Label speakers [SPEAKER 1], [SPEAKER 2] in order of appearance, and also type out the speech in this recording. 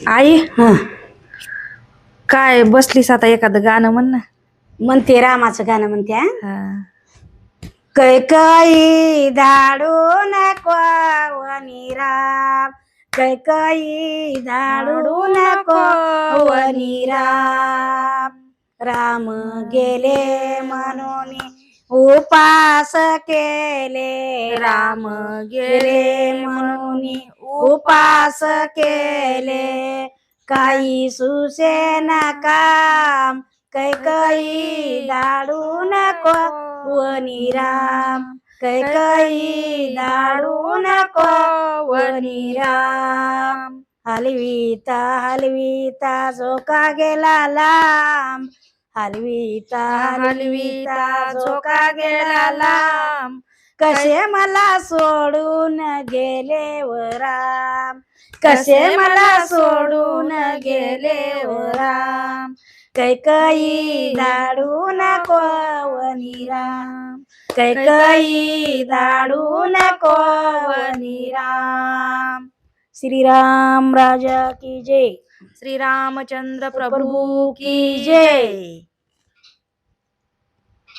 [SPEAKER 1] आई
[SPEAKER 2] हं.
[SPEAKER 1] काय बसलीस आता एखादं गाणं म्हण ना.
[SPEAKER 2] म्हणते रामाचं गाणं म्हणते हं.
[SPEAKER 1] हा.
[SPEAKER 2] कैकई धाडू नको वनी राम, कैकई धाडू नको वनी राम. राम गेले म्हणून उपास केले, राम गेले म्हणून उपास केले. काही सुसेना काम, कैकई धाडू नको वनी राम, कैकई धाडू नको वनी राम. हलवीता हलवीता झोका गेला लांब, हलवीता हलवीता झोका गेला लांब. कसे मला सोडून गेले व राम, कसे मला सोडून गेले व राम. कैकई धाडू नको वनी राम, कैकई धाडू नको वनी राम. श्रीराम राजा की जय,
[SPEAKER 1] श्री रामचंद्र
[SPEAKER 2] प्रभू
[SPEAKER 1] प्रभू
[SPEAKER 2] की
[SPEAKER 1] की
[SPEAKER 2] जय.
[SPEAKER 1] जय.